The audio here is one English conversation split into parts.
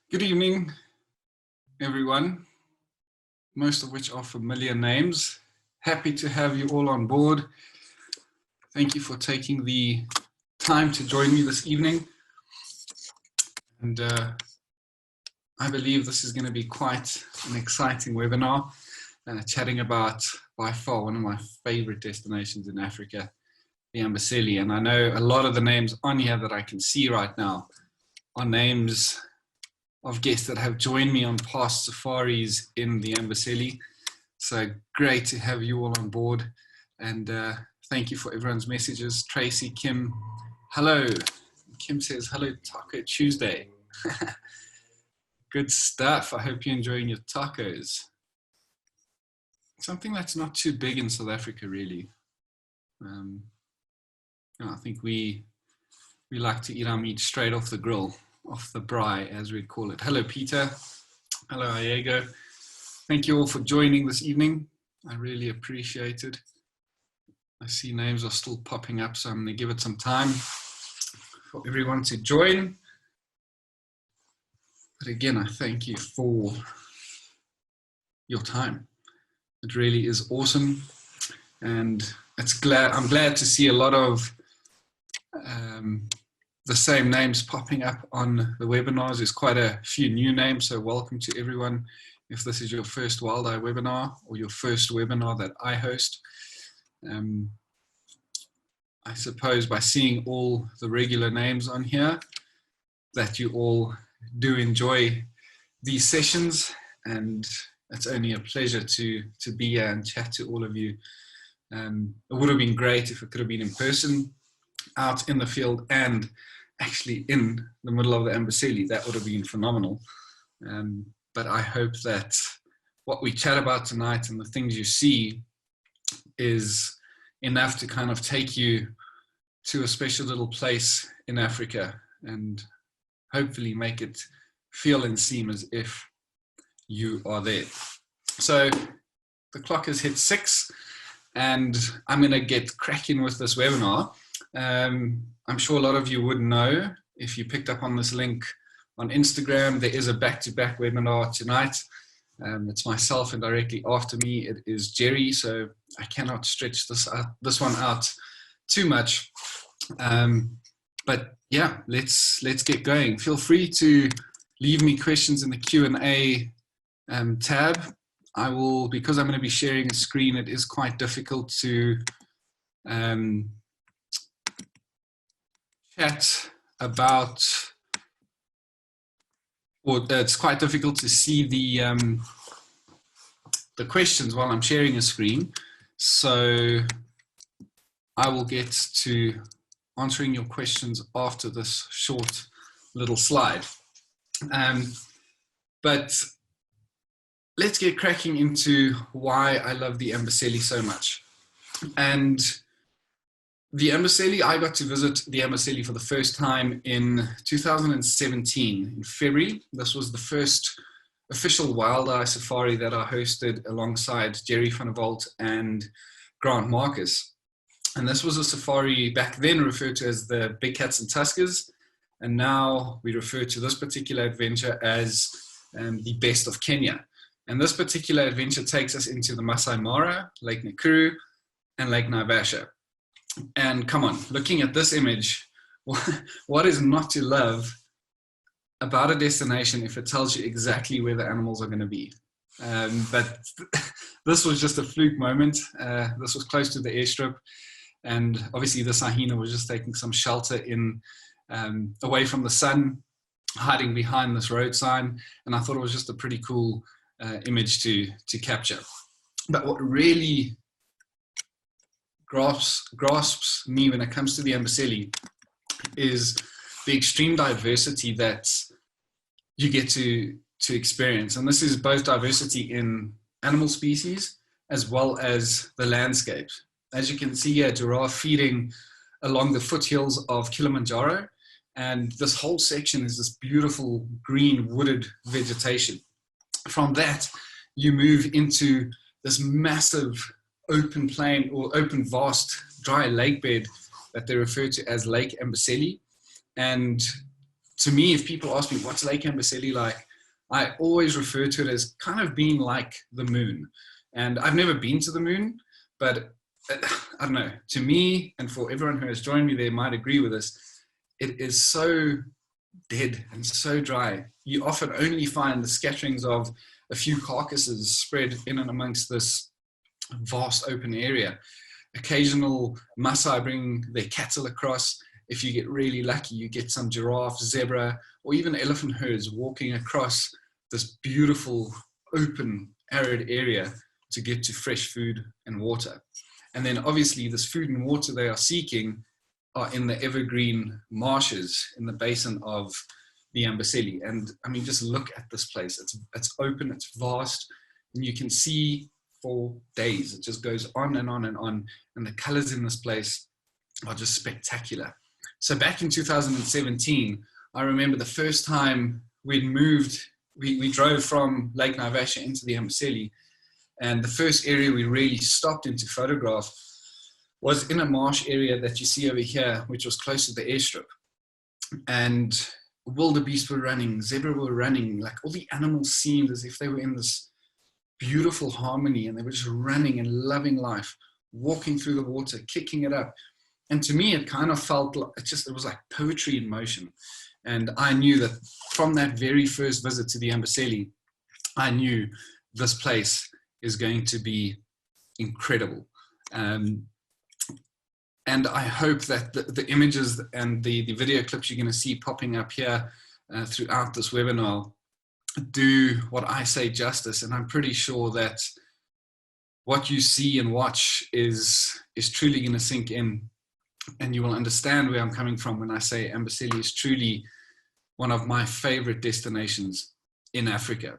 Good evening, everyone, most of which are familiar names. Happy to have you all on board. Thank you for taking the time to join me this evening. And I believe this is going to be quite an exciting webinar, chatting about, by far, one of my favorite destinations in Africa, the Amboseli. And I know a lot of the names on here that I can see right now are names of guests that have joined me on past safaris in the Amboseli. So great to have you all on board, and thank you for everyone's messages. Tracy, Kim, hello. Kim says, hello, Taco Tuesday. Good stuff. I hope you're enjoying your tacos. Something that's not too big in South Africa, really. I think we like to eat our meat straight off the grill, off the braai, as we'd call it. Hello, Peter. Hello, Iego. Thank you all for joining this evening. I really appreciate it. I see names are still popping up, so I'm going to give it some time for everyone to join. But again, I thank you for your time. It really is awesome. And I'm glad to see a lot of the same names popping up on the webinars. There's quite a few new names, so welcome to everyone. If this is your first Wild Eye webinar or your first webinar that I host, I suppose by seeing all the regular names on here that you all do enjoy these sessions, and it's only a pleasure to be here and chat to all of you. It would have been great if it could have been in person, out in the field, and actually in the middle of the Amboseli. That would have been phenomenal. But I hope that what we chat about tonight and the things you see is enough to kind of take you to a special little place in Africa and hopefully make it feel and seem as if you are there. So the clock has hit 6 and I'm going to get cracking with this webinar. I'm sure a lot of you would know, if you picked up on this link on Instagram, there is a back-to-back webinar tonight. It's myself, and directly after me it is Gerry, so I cannot stretch this one out too much. But yeah, let's get going. Feel free to leave me questions in the Q&A tab. I will, because I'm going to be sharing a screen, it is quite difficult to chat about, or it's quite difficult to see the questions while I'm sharing a screen. So I will get to answering your questions after this short little slide. But let's get cracking into why I love the Amboseli so much. And the Amboseli, I got to visit the Amboseli for the first time in 2017, in February. This was the first official Wild Eye safari that I hosted alongside Gerry van der Walt and Grant Marcus. And this was a safari back then referred to as the Big Cats and Tuskers. And now we refer to this particular adventure as the Best of Kenya. And this particular adventure takes us into the Masai Mara, Lake Nakuru, and Lake Naivasha. And come on, looking at this image, what is not to love about a destination if it tells you exactly where the animals are going to be? But this was just a fluke moment. This was close to the airstrip, and obviously the Sahina was just taking some shelter in away from the sun, hiding behind this road sign, and I thought it was just a pretty cool image to capture. But what really grasps me when it comes to the Amboseli is the extreme diversity that you get to experience. And this is both diversity in animal species as well as the landscape. As you can see here, giraffe feeding along the foothills of Kilimanjaro. And this whole section is this beautiful green wooded vegetation. From that, you move into this massive open plain or open vast dry lake bed that they refer to as Lake Amboseli. And to me, if people ask me, what's Lake Amboseli like? I always refer to it as kind of being like the moon. And I've never been to the moon, but I don't know, to me, and for everyone who has joined me there might agree with this, it is so dead and so dry. You often only find the scatterings of a few carcasses spread in and amongst this vast open area. Occasional Masai bring their cattle across. If you get really lucky, you get some giraffe, zebra, or even elephant herds walking across this beautiful, open, arid area to get to fresh food and water. And then obviously this food and water they are seeking are in the evergreen marshes in the basin of the Amboseli. And I mean, just look at this place. It's open, it's vast, and you can see for days. It just goes on and on and on. And the colors in this place are just spectacular. So back in 2017, I remember the first time we'd moved, we drove from Lake Naivasha into the Amboseli, and the first area we really stopped in to photograph was in a marsh area that you see over here, which was close to the airstrip. And wildebeest were running, zebra were running, like all the animals seemed as if they were in this beautiful harmony, and they were just running and loving life, walking through the water, kicking it up. And to me, it kind of felt like, it was like poetry in motion. And I knew that from that very first visit to the Amboseli, I knew this place is going to be incredible. And I hope that the images and the video clips you're going to see popping up here throughout this webinar do what I say justice. And I'm pretty sure that what you see and watch is truly going to sink in, and you will understand where I'm coming from when I say Amboseli is truly one of my favorite destinations in Africa.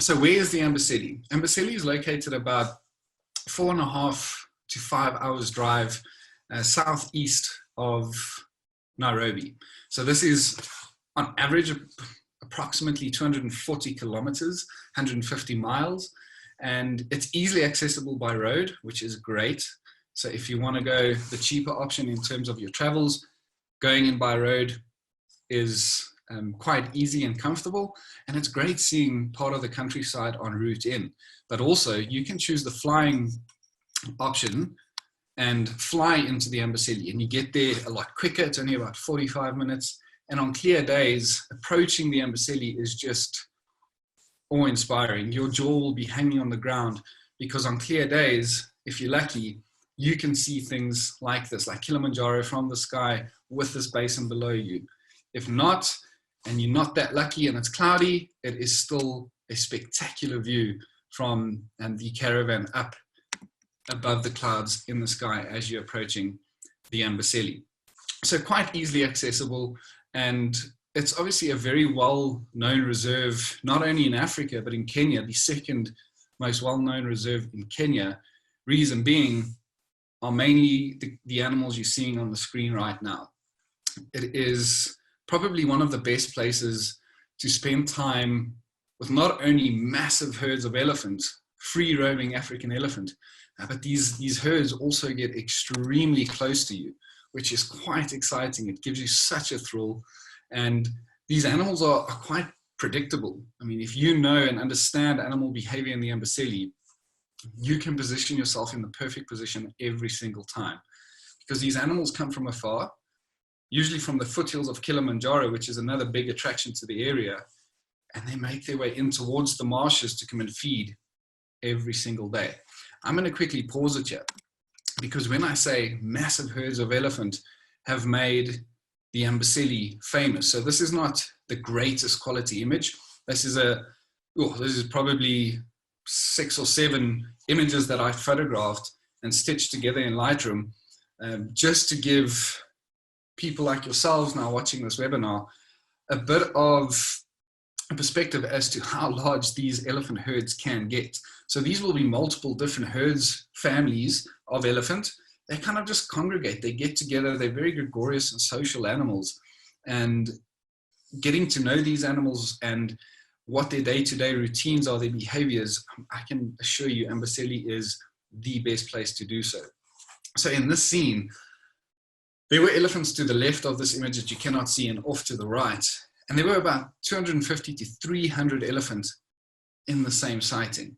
So where is the Amboseli? Amboseli is located about 4.5 to 5 hours drive southeast of Nairobi. So this is on average approximately 240 kilometers, 150 miles, and it's easily accessible by road, which is great. So if you want to go the cheaper option in terms of your travels, going in by road is quite easy and comfortable, and it's great seeing part of the countryside en route in. But also you can choose the flying option and fly into the Amboseli, and you get there a lot quicker. It's only about 45 minutes, and on clear days approaching the Amboseli is just awe-inspiring. Your jaw will be hanging on the ground, because on clear days, if you're lucky, you can see things like this, like Kilimanjaro from the sky with this basin below you. If not, and you're not that lucky and it's cloudy, it is still a spectacular view from the caravan up above the clouds in the sky as you're approaching the Amboseli. So quite easily accessible, and it's obviously a very well-known reserve, not only in Africa, but in Kenya, the second most well-known reserve in Kenya. Reason being are mainly the animals you're seeing on the screen right now. It is probably one of the best places to spend time with not only massive herds of elephants, free-roaming African elephant, but these herds also get extremely close to you, which is quite exciting. It gives you such a thrill. And these animals are quite predictable. I mean, if you know and understand animal behavior in the Amboseli, you can position yourself in the perfect position every single time, because these animals come from afar, usually from the foothills of Kilimanjaro, which is another big attraction to the area, and they make their way in towards the marshes to come and feed every single day. I'm going to quickly pause it here, because when I say massive herds of elephant have made the Amboseli famous, so this is not the greatest quality image. This is probably 6 or 7 images that I photographed and stitched together in Lightroom, just to give people like yourselves now watching this webinar a bit of a perspective as to how large these elephant herds can get. So these will be multiple different herds, families of elephant. They kind of just congregate, they get together, they're very gregarious and social animals. And getting to know these animals and what their day-to-day routines are, their behaviors, I can assure you Amboseli is the best place to do so. So in this scene, There were elephants to the left of this image that you cannot see, and off to the right. And there were about 250 to 300 elephants in the same sighting.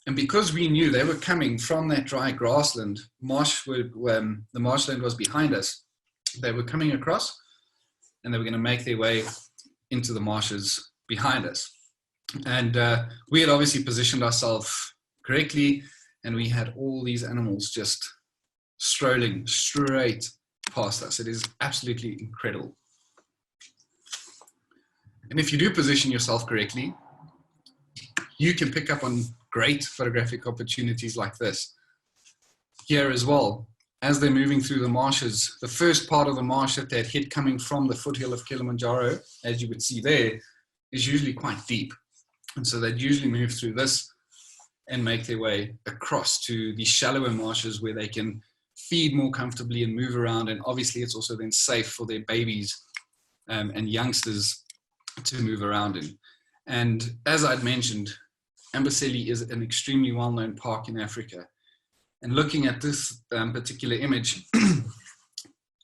And because we knew they were coming from that dry grassland, the marshland was behind us, they were coming across and they were going to make their way into the marshes behind us. And we had obviously positioned ourselves correctly, and we had all these animals just strolling straight past us. It is absolutely incredible. And if you do position yourself correctly, you can pick up on great photographic opportunities like this. Here as well, as they're moving through the marshes, the first part of the marsh that they'd hit coming from the foothill of Kilimanjaro, as you would see there, is usually quite deep. And so they'd usually move through this and make their way across to the shallower marshes where they can feed more comfortably and move around. And obviously it's also then safe for their babies and youngsters to move around in. And as I'd mentioned, Amboseli is an extremely well-known park in Africa. And looking at this particular image,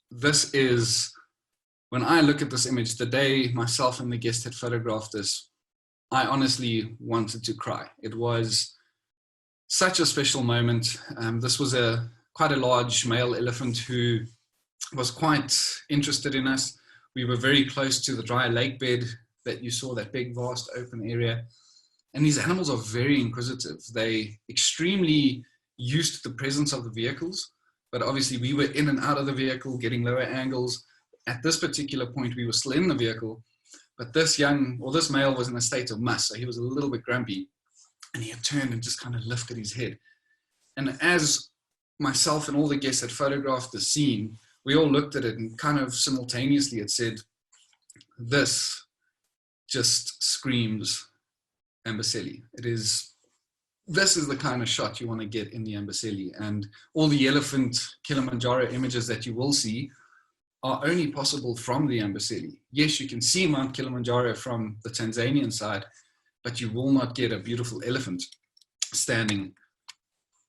this is, when I look at this image, the day myself and the guest had photographed this, I honestly wanted to cry. It was such a special moment. This was quite a large male elephant who was quite interested in us. We were very close to the dry lake bed that you saw, that big, vast, open area. And these animals are very inquisitive. They extremely used to the presence of the vehicles, but obviously we were in and out of the vehicle, getting lower angles. At this particular point, we were still in the vehicle, but this male was in a state of must, so he was a little bit grumpy, and he had turned and just kind of lifted his head. And as myself and all the guests had photographed the scene, we all looked at it and kind of simultaneously had said, this just screams Amboseli. This is the kind of shot you want to get in the Amboseli. And all the elephant Kilimanjaro images that you will see are only possible from the Amboseli. Yes, you can see Mount Kilimanjaro from the Tanzanian side, but you will not get a beautiful elephant standing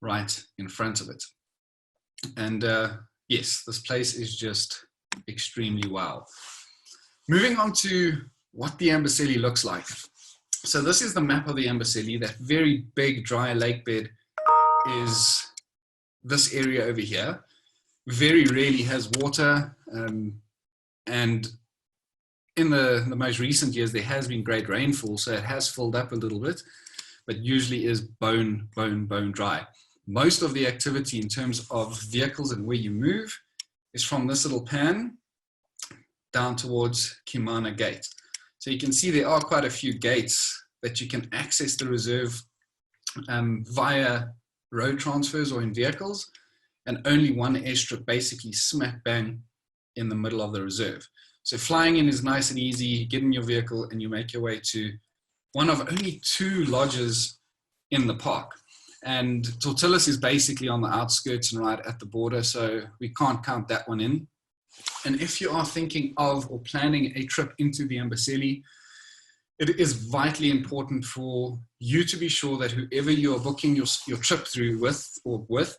right in front of it. And yes, this place is just extremely wow. Moving on to what the Amboseli looks like. So this is the map of the Amboseli. That very big dry lake bed is this area over here. Very rarely has water, and in the most recent years there has been great rainfall, so it has filled up a little bit, but usually is bone dry. Most of the activity in terms of vehicles and where you move is from this little pan down towards Kimana Gate. So you can see there are quite a few gates that you can access the reserve via road transfers or in vehicles, and only one airstrip basically smack bang in the middle of the reserve. So flying in is nice and easy. You get in your vehicle and you make your way to one of only 2 lodges in the park. And Tortillas is basically on the outskirts and right at the border, so we can't count that one in. And if you are thinking of or planning a trip into the Amboseli, it is vitally important for you to be sure that whoever you are booking your trip through with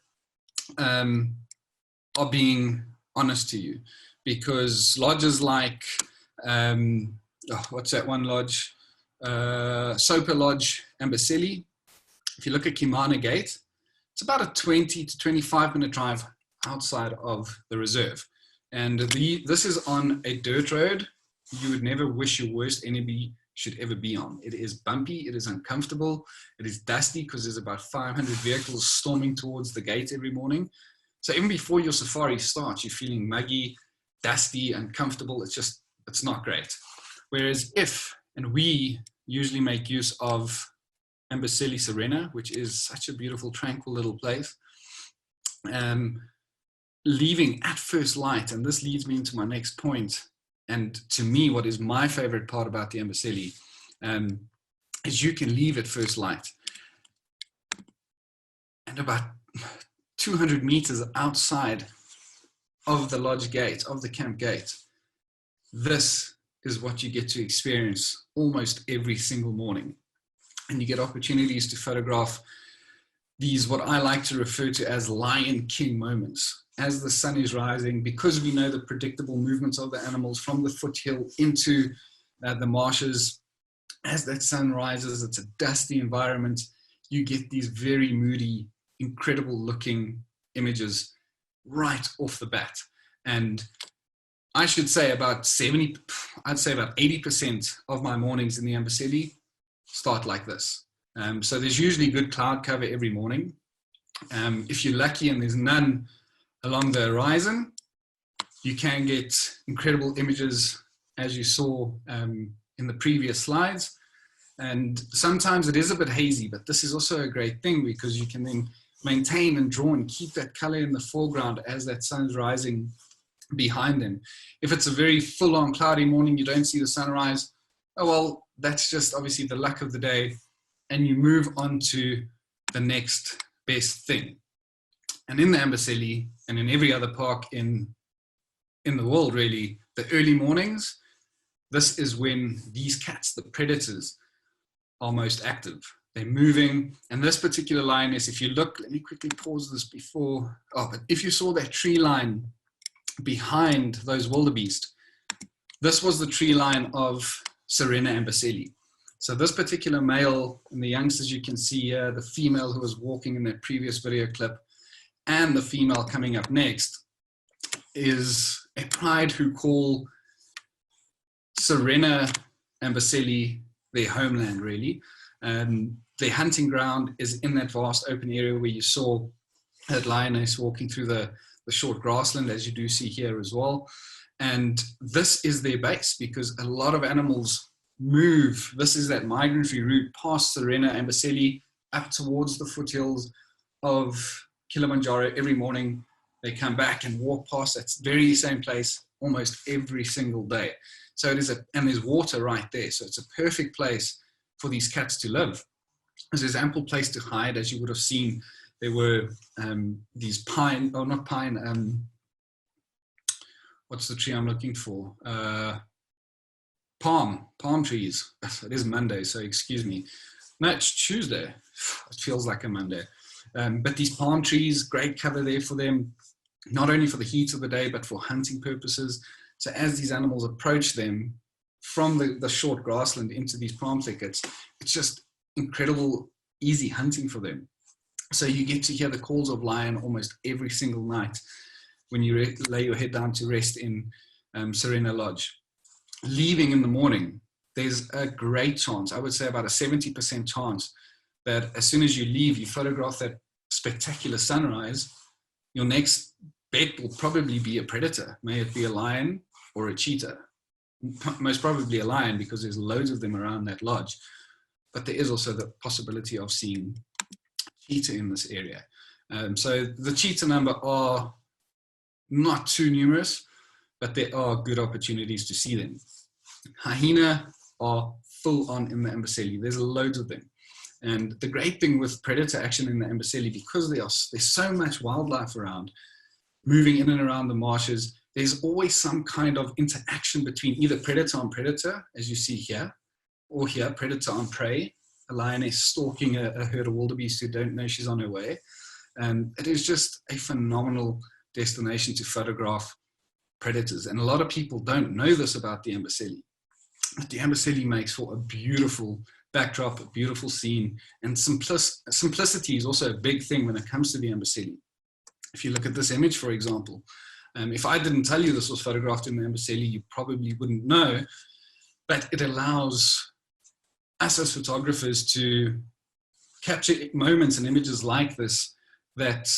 are being honest to you. Because lodges like, what's that one lodge? Soper Lodge, Amboseli. If you look at Kimana Gate, it's about a 20 to 25 minute drive outside of the reserve. And this is on a dirt road you would never wish your worst enemy should ever be on. It is bumpy, it is uncomfortable, it is dusty because there's about 500 vehicles storming towards the gate every morning. So even before your safari starts, you're feeling muggy, dusty, uncomfortable. It's not great. Whereas we usually make use of Amboseli Serena, which is such a beautiful, tranquil little place. Leaving at first light, and this leads me into my next point, and to me, what is my favorite part about the Amboseli is you can leave at first light. And about 200 meters outside of the lodge gate, of the camp gate, this is what you get to experience almost every single morning. And you get opportunities to photograph these, what I like to refer to as Lion King moments. As the sun is rising, because we know the predictable movements of the animals from the foothill into the marshes, as that sun rises, it's a dusty environment, you get these very moody, incredible looking images right off the bat. And I should say about 80% of my mornings in the Amboseli start like this. So there's usually good cloud cover every morning. If you're lucky and there's none along the horizon, you can get incredible images, as you saw in the previous slides. And sometimes it is a bit hazy, but this is also a great thing because you can then maintain and draw and keep that color in the foreground as that sun's rising behind them. If it's a very full-on cloudy morning, you don't see the sunrise, oh well, that's just obviously the luck of the day, and you move on to the next best thing. And in the Amboseli and in every other park in the world really, the early mornings, this is when these cats, the predators, are most active. They're moving, and this particular lioness, if you look, let me quickly pause this before, but if you saw that tree line behind those wildebeest, this was the tree line of Sirena Amboseli. So this particular male, and the youngsters you can see here, the female who was walking in that previous video clip, and the female coming up next, is a pride who call Sirena Amboseli their homeland, really. Their hunting ground is in that vast open area where you saw that lioness walking through the short grassland, as you do see here as well. And this is their base because a lot of animals move. This is that migratory route past Sirena Amboseli up towards the foothills of Kilimanjaro. Every morning they come back and walk past that very same place almost every single day. So it is and there's water right there. So it's a perfect place for these cats to live. There's ample place to hide, as you would have seen. There were these what's the tree I'm looking for? Palm trees. It is Monday, so excuse me. No, it's Tuesday. It feels like a Monday. But these palm trees, great cover there for them, not only for the heat of the day, but for hunting purposes. So as these animals approach them from the short grassland into these palm thickets, it's just incredible, easy hunting for them. So you get to hear the calls of lion almost every single night when you lay your head down to rest in Sirena Lodge. Leaving in the morning, there's a great chance, I would say about a 70% chance, that as soon as you leave, you photograph that spectacular sunrise, your next bet will probably be a predator. May it be a lion or a cheetah. Most probably a lion because there's loads of them around that lodge. But there is also the possibility of seeing cheetah in this area. So the cheetah number are not too numerous, but there are good opportunities to see them. Hyena are full on in the Amboseli. There's loads of them. And the great thing with predator action in the Amboseli, because there's so much wildlife around, moving in and around the marshes, there's always some kind of interaction between either predator on predator, as you see here, or here, predator on prey. A lioness stalking a herd of wildebeest who don't know she's on her way. It is just a phenomenal destination to photograph predators. And a lot of people don't know this about the Amboseli. But the Amboseli makes for a beautiful backdrop, a beautiful scene, and simplicity is also a big thing when it comes to the Amboseli. If you look at this image, for example, if I didn't tell you this was photographed in the Amboseli, you probably wouldn't know, but it allows us as photographers to capture moments and images like this that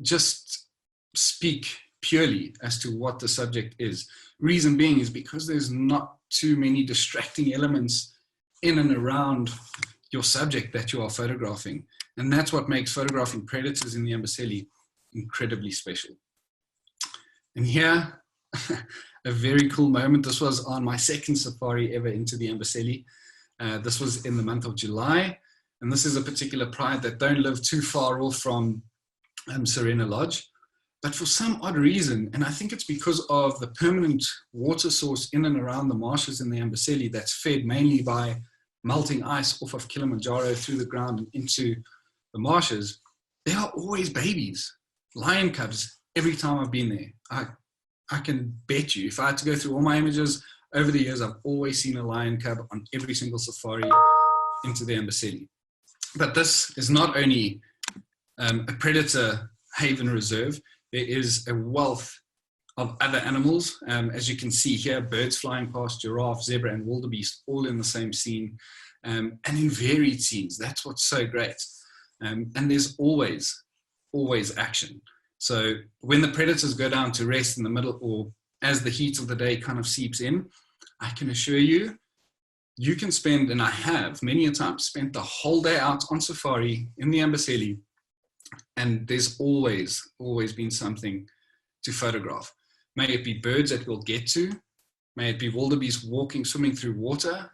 just speak purely as to what the subject is. Reason being is because there's not too many distracting elements in and around your subject that you are photographing. And that's what makes photographing predators in the Amboseli incredibly special. And here, a very cool moment. This was on my second safari ever into the Amboseli. This was in the month of July. And this is a particular pride that don't live too far off from Sirena Lodge. But for some odd reason, and I think it's because of the permanent water source in and around the marshes in the Amboseli that's fed mainly by melting ice off of Kilimanjaro through the ground and into the marshes, there are always babies, lion cubs, every time I've been there. I can bet you, if I had to go through all my images over the years, I've always seen a lion cub on every single safari into the Amboseli. But this is not only a predator haven reserve, there is a wealth of other animals. As you can see here, birds flying past, giraffe, zebra, and wildebeest, all in the same scene, and in varied scenes. That's what's so great. And there's always action. So when the predators go down to rest in the middle, or as the heat of the day kind of seeps in, I can assure you, you can spend, and I have many a time spent the whole day out on safari in the Amboseli, and there's always been something to photograph. May it be birds that we'll get to, may it be wildebeest walking, swimming through water.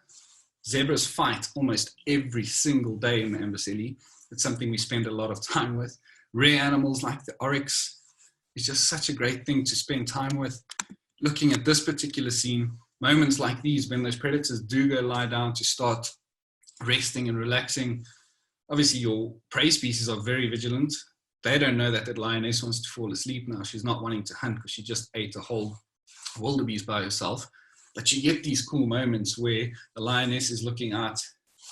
Zebras fight almost every single day in the Amboseli. It's something we spend a lot of time with. Rare animals like the oryx is just such a great thing to spend time with. Looking at this particular scene, moments like these, when those predators do go lie down to start resting and relaxing, obviously your prey species are very vigilant. They don't know that that lioness wants to fall asleep now. She's not wanting to hunt because she just ate a whole wildebeest by herself. But you get these cool moments where the lioness is looking out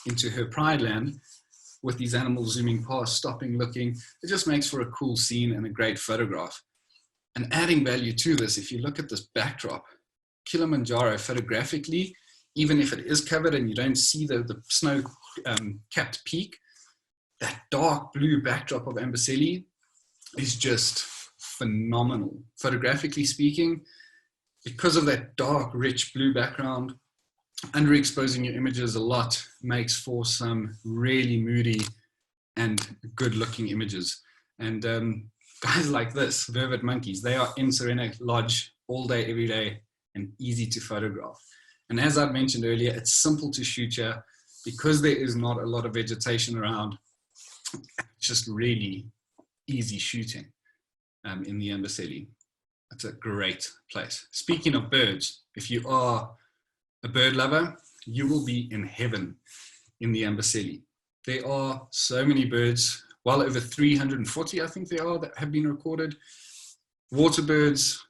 into her pride land with these animals zooming past, stopping, looking. It just makes for a cool scene and a great photograph. And adding value to this, if you look at this backdrop, Kilimanjaro photographically, even if it is covered and you don't see the snow-capped peak, that dark blue backdrop of Amboseli is just phenomenal. Photographically speaking, because of that dark, rich blue background, underexposing your images a lot makes for some really moody and good-looking images. And guys like this, vervet monkeys, they are in Serena Lodge all day, every day, and easy to photograph. And as I mentioned earlier, it's simple to shoot here because there is not a lot of vegetation around. It's just really easy shooting in the Amboseli. It's a great place. Speaking of birds, if you are a bird lover, you will be in heaven in the Amboseli. There are so many birds, well over 340, I think there are, that have been recorded. Water birds,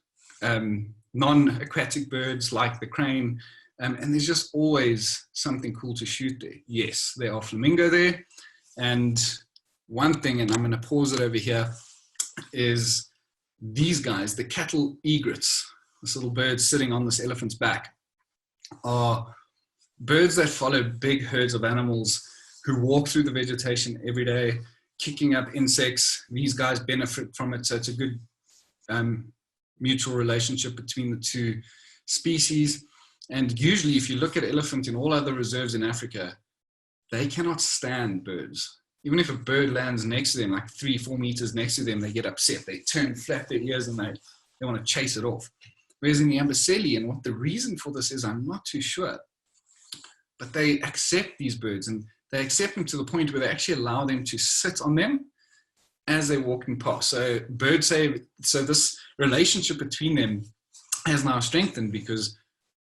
non-aquatic birds like the crane, and there's just always something cool to shoot there. Yes, there are flamingo there, and one thing, and I'm going to pause it over here, is these guys, the cattle egrets, this little bird sitting on this elephant's back, are birds that follow big herds of animals who walk through the vegetation every day, kicking up insects. These guys benefit from it, so it's a good mutual relationship between the two species. And usually, if you look at elephant in all other reserves in Africa, they cannot stand birds. Even if a bird lands next to them, like 3-4 meters next to them, they get upset. They turn, flap their ears, and they want to chase it off. Whereas in the Amboseli, and what the reason for this is, I'm not too sure, but they accept these birds, and they accept them to the point where they actually allow them to sit on them as they're walking past. So birds say, so this relationship between them has now strengthened because,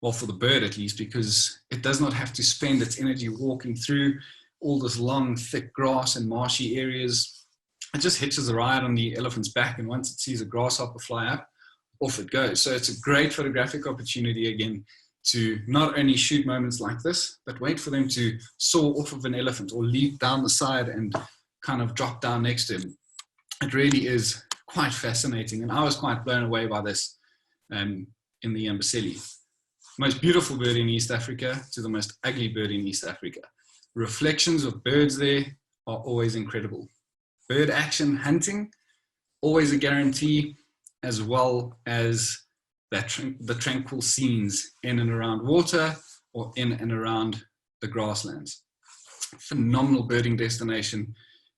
well, for the bird at least, because it does not have to spend its energy walking through all this long, thick grass and marshy areas. It just hitches a ride on the elephant's back, and once it sees a grasshopper fly up, off it goes. So it's a great photographic opportunity, again, to not only shoot moments like this, but wait for them to soar off of an elephant or leap down the side and kind of drop down next to him. It really is quite fascinating, and I was quite blown away by this in the Amboseli. Most beautiful bird in East Africa to the most ugly bird in East Africa. Reflections of birds there are always incredible. Bird action hunting, always a guarantee, as well as the tranquil scenes in and around water or in and around the grasslands. Phenomenal birding destination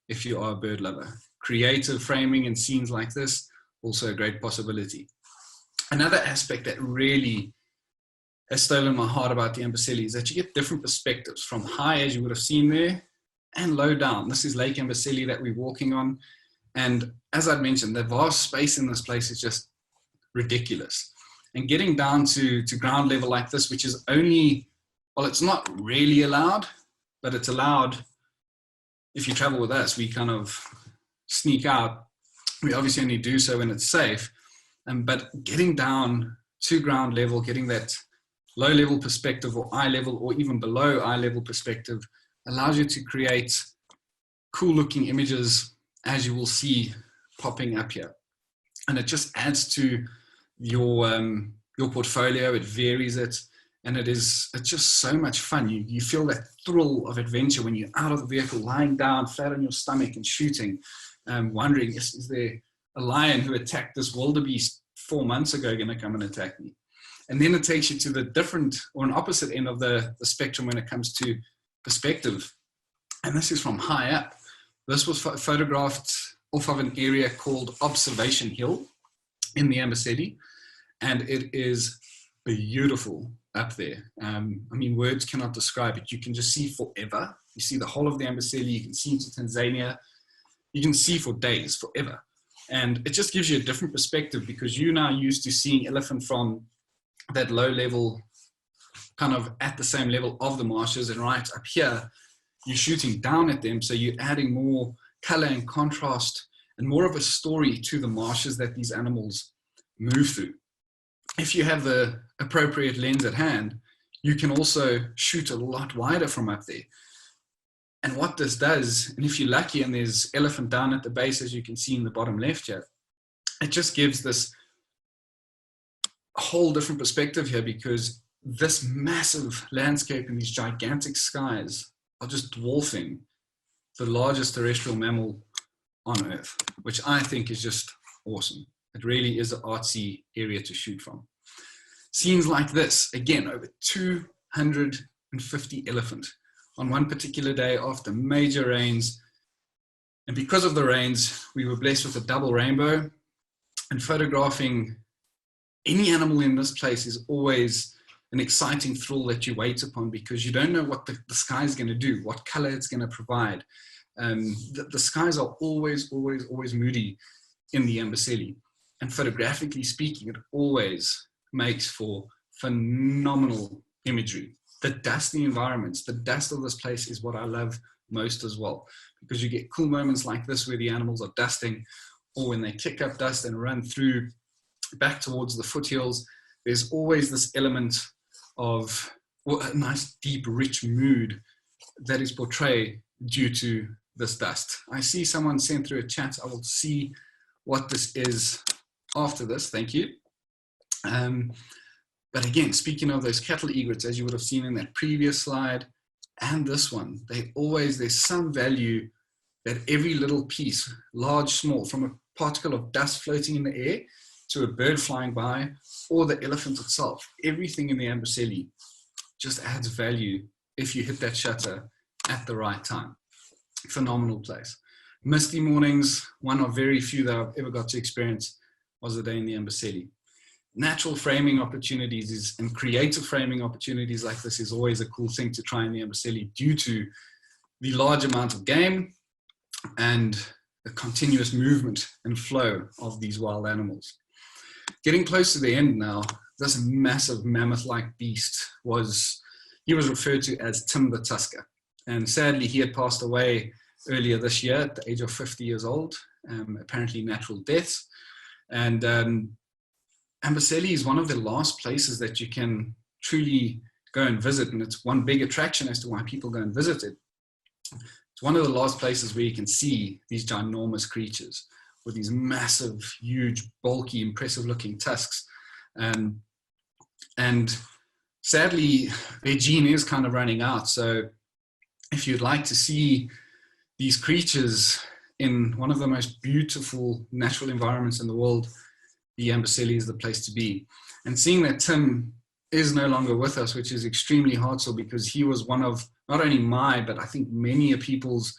if you are a bird lover. Creative framing and scenes like this, also a great possibility. Another aspect that really has stolen my heart about the Amboseli is that you get different perspectives from high, as you would have seen there, and low down. This is Lake Amboseli that we're walking on. And as I've mentioned, the vast space in this place is just ridiculous. And getting down to ground level like this, which is only, well, it's not really allowed, but it's allowed if you travel with us. We kind of sneak out, we obviously only do so when it's safe. But getting down to ground level, getting that low level perspective or eye level or even below eye level perspective allows you to create cool looking images, as you will see popping up here. And it just adds to your portfolio, it varies it, and it's just so much fun. You feel that thrill of adventure when you're out of the vehicle, lying down flat on your stomach and shooting, wondering, is there a lion who attacked this wildebeest 4 months ago going to come and attack me? And then it takes you to the different or an opposite end of the spectrum when it comes to perspective. And this is from high up. This was photographed off of an area called Observation Hill in the Amboseli. And it is beautiful up there. I mean, words cannot describe it. You can just see forever. You see the whole of the Amboseli. You can see into Tanzania. You can see for days, forever. And it just gives you a different perspective because you're now used to seeing elephant from that low level, kind of at the same level of the marshes, and right up here, you're shooting down at them. So you're adding more color and contrast and more of a story to the marshes that these animals move through. If you have the appropriate lens at hand, you can also shoot a lot wider from up there. And what this does, and if you're lucky and there's elephant down at the base, as you can see in the bottom left here, it just gives this whole different perspective here, because this massive landscape and these gigantic skies are just dwarfing the largest terrestrial mammal on Earth, which I think is just awesome. It really is an artsy area to shoot from. Scenes like this, again, over 250 elephant on one particular day after major rains. And because of the rains, we were blessed with a double rainbow, and photographing any animal in this place is always an exciting thrill that you wait upon, because you don't know what the sky is going to do, what color it's going to provide. The skies are always moody in the Amboseli. And photographically speaking, it always makes for phenomenal imagery. The dusty environments, the dust of this place is what I love most as well, because you get cool moments like this where the animals are dusting, or when they kick up dust and run through back towards the foothills. There's always this element of a nice, deep, rich mood that is portrayed due to this dust. I see someone sent through a chat. I will see what this is after this. Thank you. But again, speaking of those cattle egrets, as you would have seen in that previous slide and this one, there's some value that every little piece, large, small, from a particle of dust floating in the air to a bird flying by, or the elephant itself, everything in the Amboseli just adds value if you hit that shutter at the right time. Phenomenal place. Misty mornings, one of very few that I've ever got to experience, was the day in the Amboseli. Natural framing opportunities and creative framing opportunities like this is always a cool thing to try in the Amboseli, due to the large amount of game and the continuous movement and flow of these wild animals. Getting close to the end now, this massive mammoth-like beast was referred to as Tim the Tusker. And sadly, he had passed away earlier this year at the age of 50 years old, apparently natural death. And Amboseli is one of the last places that you can truly go and visit, and it's one big attraction as to why people go and visit it. It's one of the last places where you can see these ginormous creatures with these massive, huge, bulky, impressive-looking tusks. And sadly, their gene is kind of running out. So if you'd like to see these creatures in one of the most beautiful natural environments in the world, the Amboseli is the place to be. And seeing that Tim is no longer with us, which is extremely heartful, because he was one of not only my, but I think many people's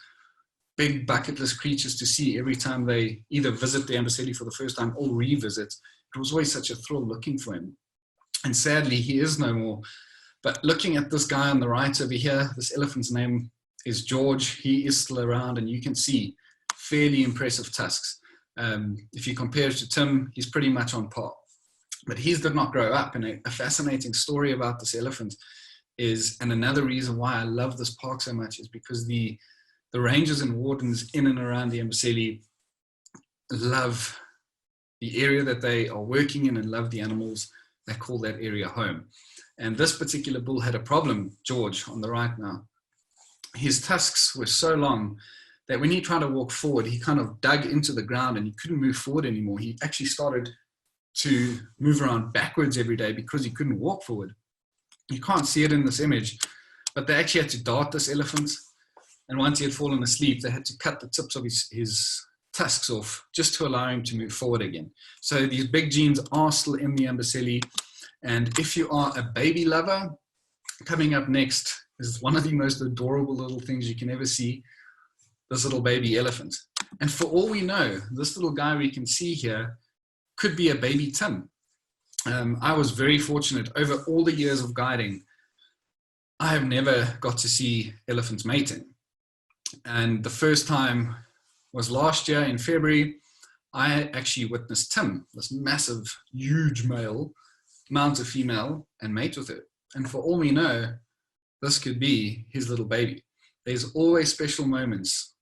big bucket list creatures to see every time they either visit the Amboseli for the first time or revisit. It was always such a thrill looking for him. And sadly, he is no more. But looking at this guy on the right over here, this elephant's name is George. He is still around, and you can see fairly impressive tusks. If you compare it to Tim, he's pretty much on par. But his did not grow up, and a fascinating story about this elephant is, and another reason why I love this park so much, is because the rangers and wardens in and around the Amboseli love the area that they are working in and love the animals that call that area home. And this particular bull had a problem, George, on the right now. His tusks were so long that when he tried to walk forward, he kind of dug into the ground and he couldn't move forward anymore. He actually started to move around backwards every day because he couldn't walk forward. You can't see it in this image, but they actually had to dart this elephant. And once he had fallen asleep, they had to cut the tips of his tusks off just to allow him to move forward again. So these big genes are still in the Amboseli. And if you are a baby lover, coming up next is one of the most adorable little things you can ever see, this little baby elephant. And for all we know, this little guy we can see here could be a baby Tim. I was very fortunate over all the years of guiding. I have never got to see elephants mating. And the first time was last year in February. I actually witnessed Tim, this massive, huge male, mount a female and mate with her. And for all we know, this could be his little baby. There's always special moments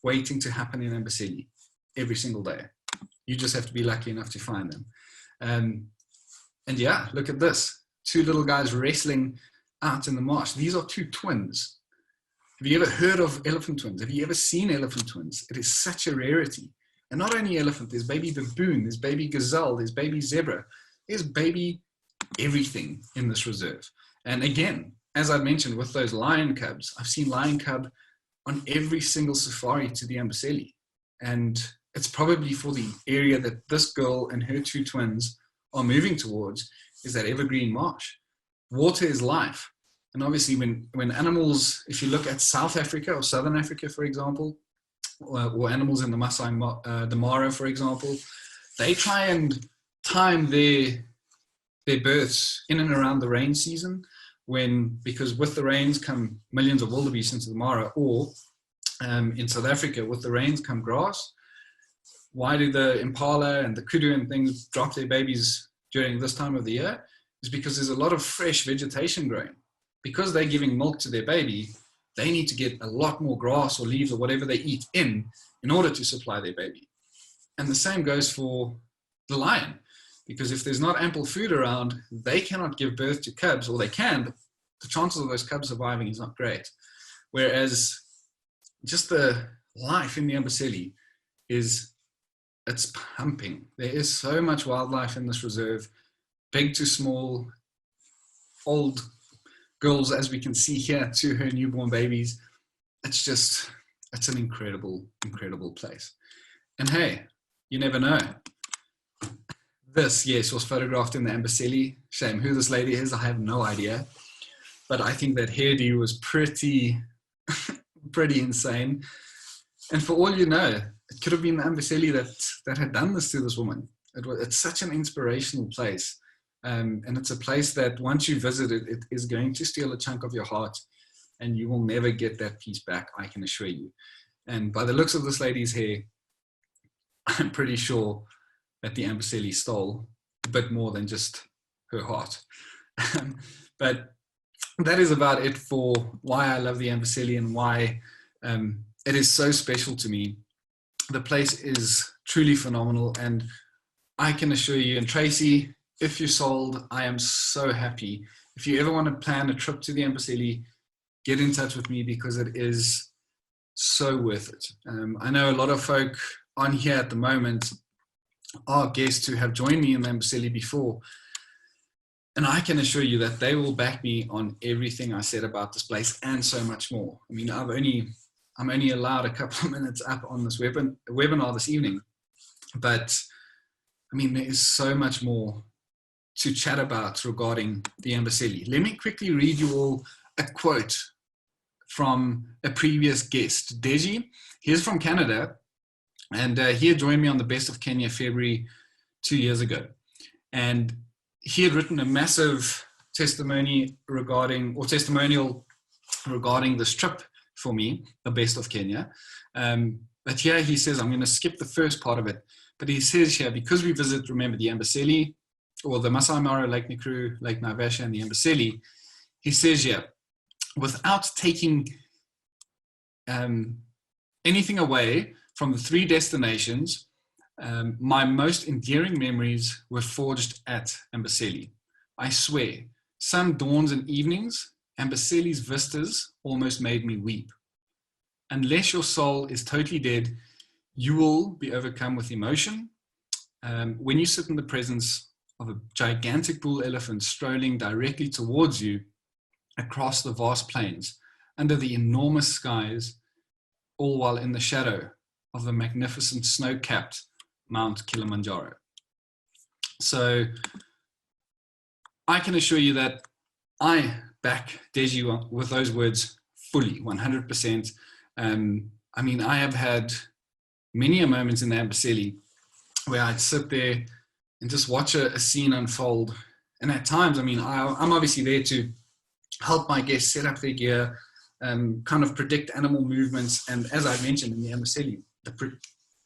waiting to happen in Amboseli every single day. You just have to be lucky enough to find them. And yeah, look at this. Two little guys wrestling out in the marsh. These are two twins. Have you ever heard of elephant twins? Have you ever seen elephant twins? It is such a rarity. And not only elephant, there's baby baboon, there's baby gazelle, there's baby zebra, there's baby everything in this reserve. And again, as I mentioned with those lion cubs, I've seen lion cub on every single safari to the Amboseli. And it's probably for the area that this girl and her two twins are moving towards, is that evergreen marsh. Water is life. And obviously when animals, if you look at South Africa or Southern Africa, for example, or animals in the Masai Mara, for example, they try and time their births in and around the rain season, because with the rains come millions of wildebeest into the Mara, or in South Africa, with the rains come grass. Why do the impala and the kudu and things drop their babies during this time of the year? Is because there's a lot of fresh vegetation growing. Because they're giving milk to their baby, they need to get a lot more grass or leaves or whatever they eat in order to supply their baby. And the same goes for the lion, because if there's not ample food around, they cannot give birth to cubs, or they can, but the chances of those cubs surviving is not great. Whereas just the life in the Amboseli it's pumping. There is so much wildlife in this reserve, big to small, old girls, as we can see here, to her newborn babies. It's an incredible, incredible place. And hey, you never know. This, yes, was photographed in the Amboseli. Shame who this lady is, I have no idea. But I think that hairdo was pretty insane. And for all you know, it could have been the Amboseli that had done this to this woman. It's such an inspirational place. And it's a place that once you visit it, it is going to steal a chunk of your heart, and you will never get that piece back, I can assure you. And by the looks of this lady's hair, I'm pretty sure that the Amboseli stole a bit more than just her heart. But that is about it for why I love the Amboseli and why it is so special to me. The place is truly phenomenal, and I can assure you, and Tracy, if you're sold, I am so happy. If you ever want to plan a trip to the Amboseli, get in touch with me, because it is so worth it. I know a lot of folk on here at the moment are guests who have joined me in the Amboseli before, and I can assure you that they will back me on everything I said about this place and so much more. I mean, I'm only allowed a couple of minutes up on this webinar this evening, but I mean, there is so much more to chat about regarding the Amboseli. Let me quickly read you all a quote from a previous guest, Deji. He's from Canada, and he had joined me on the Best of Kenya February 2 years ago. And he had written a massive testimonial regarding this trip for me, the Best of Kenya. But here he says, I'm going to skip the first part of it, but he says here, because we visit, remember, the Amboseli, or the Masai Mara, Lake Nakuru, Lake Naivasha, and the Amboseli, he says here, without taking anything away from the three destinations, My most endearing memories were forged at Amboseli. I swear, some dawns and evenings, Amboseli's vistas almost made me weep. Unless your soul is totally dead, you will be overcome with emotion. When you sit in the presence of a gigantic bull elephant strolling directly towards you across the vast plains, under the enormous skies, all while in the shadow of the magnificent snow-capped Mount Kilimanjaro. So I can assure you that I back Deji with those words fully, 100%. I mean, I have had many a moments in the Amboseli where I'd sit there and just watch a scene unfold. And at times, I mean, I'm obviously there to help my guests set up their gear, kind of predict animal movements. And as I mentioned in the Amboseli,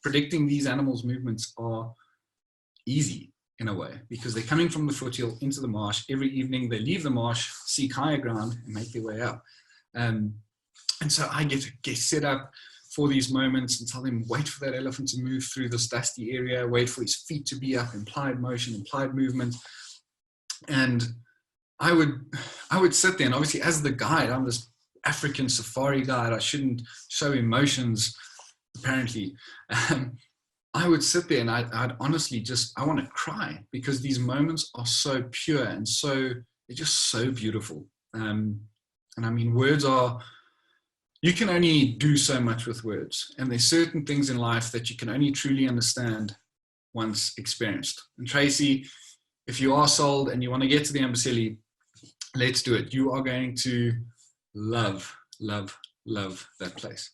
predicting these animals' movements are easy in a way, because they're coming from the foothill into the marsh. Every evening they leave the marsh, seek higher ground, and make their way up. And so I get to get set up for these moments and tell them, wait for that elephant to move through this dusty area, wait for his feet to be up, implied motion, implied movement. And I would sit there, and obviously as the guide, I'm this African safari guide, I shouldn't show emotions, apparently. I would sit there and I'd honestly I want to cry, because these moments are so pure and they're just so beautiful. And I mean, you can only do so much with words, and there's certain things in life that you can only truly understand once experienced. And Tracy, if you are sold and you want to get to the Amboseli, let's do it. You are going to love, love, love that place.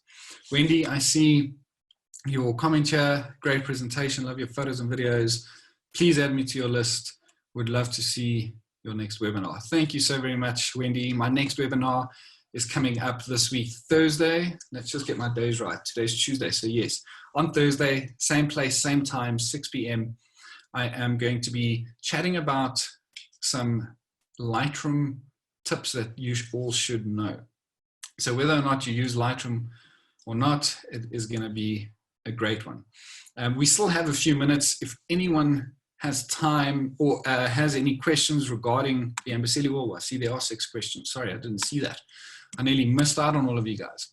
Wendy, I see your comment here. Great presentation. Love your photos and videos. Please add me to your list. Would love to see your next webinar. Thank you so very much, Wendy. My next webinar is coming up this week, Thursday. Let's just get my days right. Today's Tuesday, so yes. On Thursday, same place, same time, 6 p.m. I am going to be chatting about some Lightroom tips that you all should know. So whether or not you use Lightroom or not, it is going to be a great one. We still have a few minutes. If anyone has time or has any questions regarding the Amboseli Wall, I see there are 6 questions. Sorry, I didn't see that. I nearly missed out on all of you guys.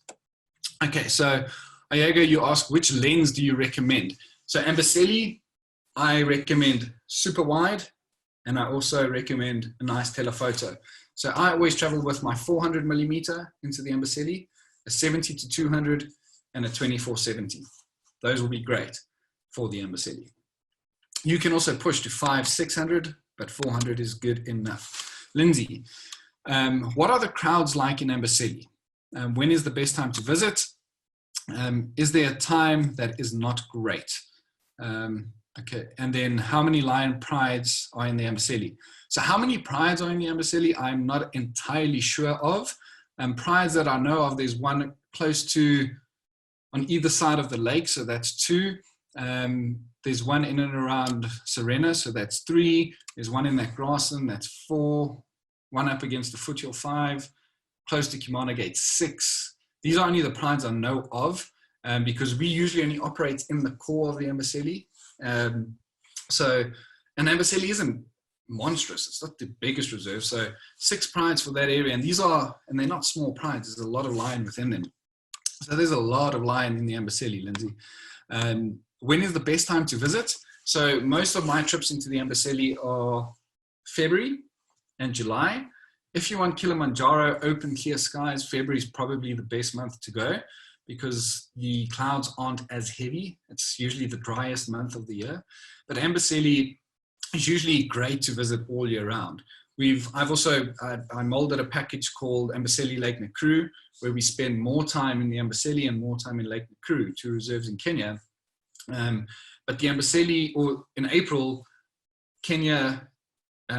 Okay, so Iago, you asked, which lens do you recommend? So Amboseli, I recommend super wide, and I also recommend a nice telephoto. So I always travel with my 400mm into the Amboseli, a 70-200, and a 24-70. Those will be great for the Amboseli. You can also push to 500-600, but 400 is good enough. Lindsay, what are the crowds like in Amboseli? When is the best time to visit? Is there a time that is not great? Okay, and then how many lion prides are in the Amboseli? So how many prides are in the Amboseli? I'm not entirely sure of. Prides that I know of, there's one close to, on either side of the lake, so that's 2. There's one in and around Serena, so that's 3. There's one in that grassland, that's 4. One up against the foothill, 5. Close to Kimana Gate, 6. These are only the prides I know of, because we usually only operate in the core of the Amboseli. And Amboseli isn't monstrous. It's not the biggest reserve. So 6 prides for that area. And they're not small prides. There's a lot of lion within them. So there's a lot of lion in the Amboseli, Lindsay. When is the best time to visit? So most of my trips into the Amboseli are February and July. If you want Kilimanjaro, open, clear skies, February is probably the best month to go, because the clouds aren't as heavy. It's usually the driest month of the year. But Amboseli is usually great to visit all year round. I molded a package called Amboseli Lake Nakuru, where we spend more time in the Amboseli and more time in Lake Nakuru, 2 reserves in Kenya. But the Amboseli, or in April, Kenya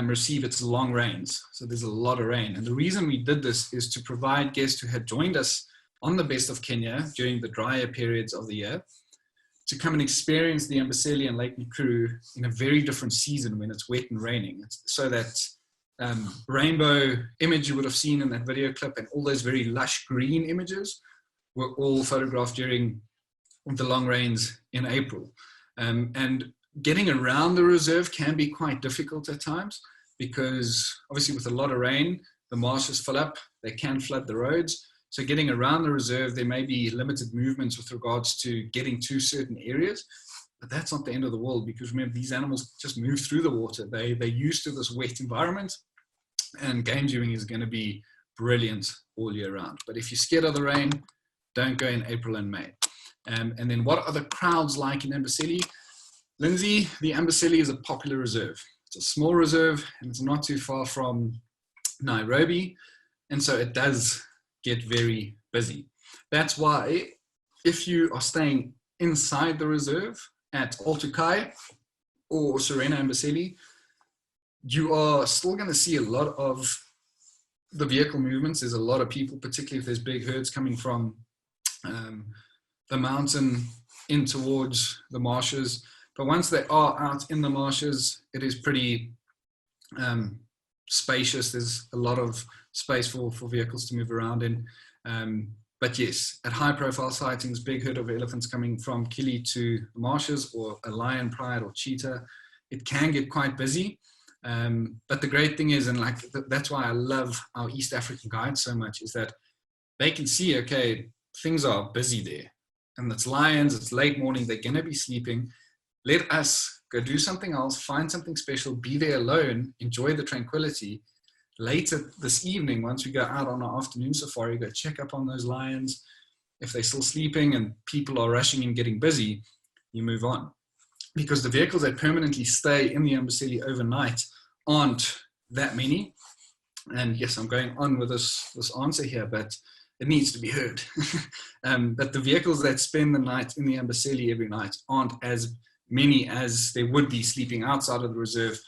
receive its long rains. So there's a lot of rain. And the reason we did this is to provide guests who had joined us on the Best of Kenya during the drier periods of the year to come and experience the Amboseli and Lake Nakuru in a very different season when it's wet and raining. So that rainbow image you would have seen in that video clip and all those very lush green images were all photographed during the long rains in April. And getting around the reserve can be quite difficult at times because obviously with a lot of rain, the marshes fill up, they can flood the roads. So getting around the reserve, there may be limited movements with regards to getting to certain areas, but that's not the end of the world because remember, these animals just move through the water. They're used to this wet environment, and game viewing is going to be brilliant all year round. But if you're scared of the rain, don't go in April and May. And then what are the crowds like in Amboseli? Lindsay, the Amboseli is a popular reserve. It's a small reserve and it's not too far from Nairobi. And so it does get very busy. That's why if you are staying inside the reserve at Altukai or Serena Amboseli, you are still going to see a lot of the vehicle movements. There's a lot of people, particularly if there's big herds coming from the mountain in towards the marshes. But once they are out in the marshes, it is pretty spacious. There's a lot of space for vehicles to move around in. But yes, at high profile sightings, big herd of elephants coming from Kili to the marshes, or a lion, pride, or cheetah, it can get quite busy. But the great thing is, and like that's why I love our East African guides so much, is that they can see, okay, things are busy there. And it's lions, it's late morning, they're going to be sleeping. Let us go do something else, find something special, be there alone, enjoy the tranquility. Later this evening, once we go out on our afternoon safari, go check up on those lions. If they're still sleeping and people are rushing and getting busy, you move on. Because the vehicles that permanently stay in the Amboseli overnight aren't that many. And yes, I'm going on with this answer here, but it needs to be heard. But the vehicles that spend the night in the Amboseli every night aren't as many as they would be sleeping outside of the reserve,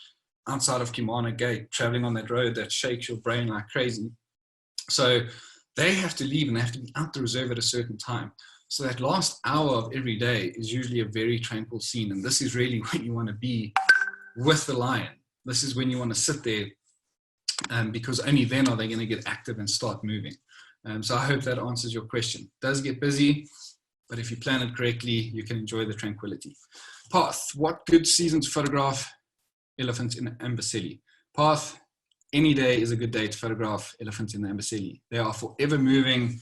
outside of Kimana Gate, traveling on that road that shakes your brain like crazy. So they have to leave and they have to be out the reserve at a certain time. So that last hour of every day is usually a very tranquil scene. And this is really when you want to be with the lion. This is when you want to sit there, because only then are they going to get active and start moving. So I hope that answers your question. It does get busy, but if you plan it correctly, you can enjoy the tranquility. Path, what good season to photograph elephants in Amboseli? Path, any day is a good day to photograph elephants in the Amboseli. They are forever moving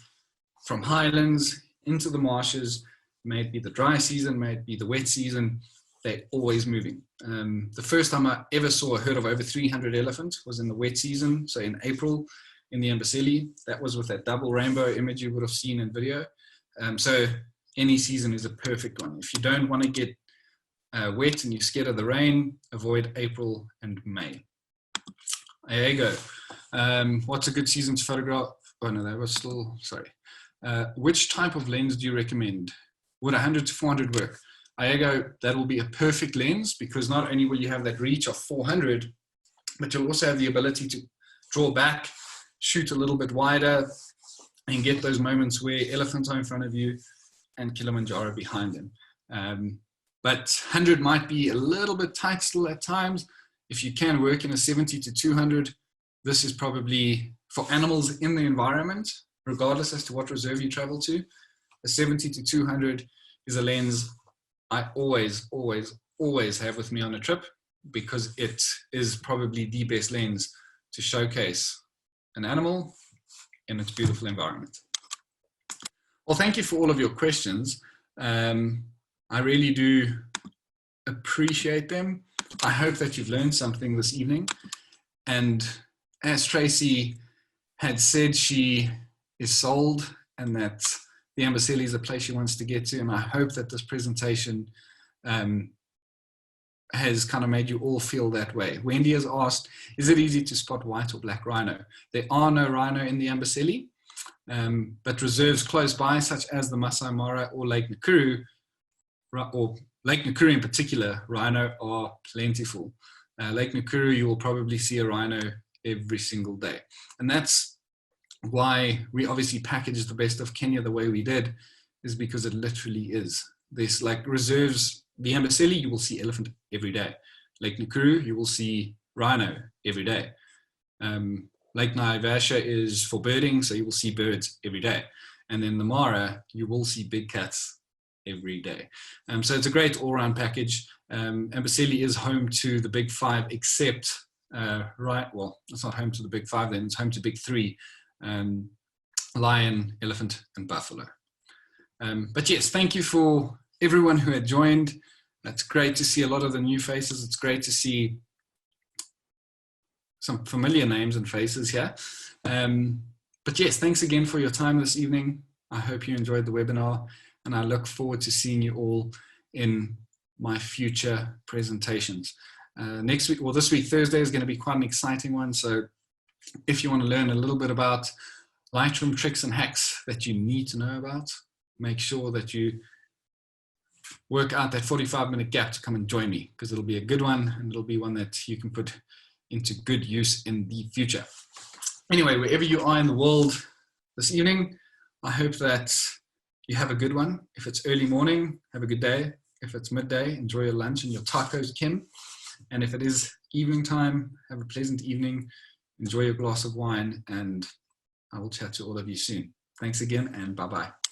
from highlands into the marshes. May it be the dry season, may it be the wet season, they're always moving. The first time I ever saw a herd of over 300 elephants was in the wet season, so in April in the Amboseli. That was with that double rainbow image you would have seen in video. So any season is a perfect one. If you don't want to get wet and you're scared of the rain, avoid April and May. There you go. What's a good season to photograph? Oh no, that was still, sorry. Which type of lens do you recommend? Would 100 to 400 work? Iago, that will be a perfect lens because not only will you have that reach of 400, but you'll also have the ability to draw back, shoot a little bit wider, and get those moments where elephants are in front of you and Kilimanjaro behind them. But 100 might be a little bit tight still at times. If you can work in a 70 to 200, this is probably for animals in the environment, regardless as to what reserve you travel to. A 70 to 200 is a lens I always have with me on a trip because it is probably the best lens to showcase an animal in its beautiful environment. Well, thank you for all of your questions. I really do appreciate them. I hope that you've learned something this evening. And as Tracy had said, she is sold and that the Amboseli is a place she wants to get to. And I hope that this presentation has kind of made you all feel that way. Wendy has asked, is it easy to spot white or black rhino? There are no rhino in the Amboseli, but reserves close by, such as the Masai Mara or Lake Nakuru, or Lake Nakuru in particular, rhino are plentiful. Lake Nakuru, you will probably see a rhino every single day. And that's why we obviously packaged the best of Kenya the way we did, is because it literally is. There's like reserves, the Amboseli, you will see elephant every day. Lake Nakuru, you will see rhino every day. Lake Naivasha is for birding, so you will see birds every day. And then the Mara, you will see big cats every day. So it's a great all-round package. Amboseli is home to the big five, except, well, it's not home to the big five then, it's home to big three, lion, elephant, and buffalo. But yes, thank you for everyone who had joined. It's great to see a lot of the new faces. It's great to see some familiar names and faces here. But yes, thanks again for your time this evening. I hope you enjoyed the webinar, and I look forward to seeing you all in my future presentations. Next week, well, this week, Thursday, is going to be quite an exciting one. So if you want to learn a little bit about Lightroom tricks and hacks that you need to know about, make sure that you work out that 45-minute gap to come and join me, because it'll be a good one, and it'll be one that you can put into good use in the future. Anyway, wherever you are in the world this evening, I hope that you have a good one. If it's early morning, have a good day. If it's midday, enjoy your lunch and your tacos, Kim. And if it is evening time, have a pleasant evening, enjoy your glass of wine, and I will chat to all of you soon. Thanks again, and bye-bye.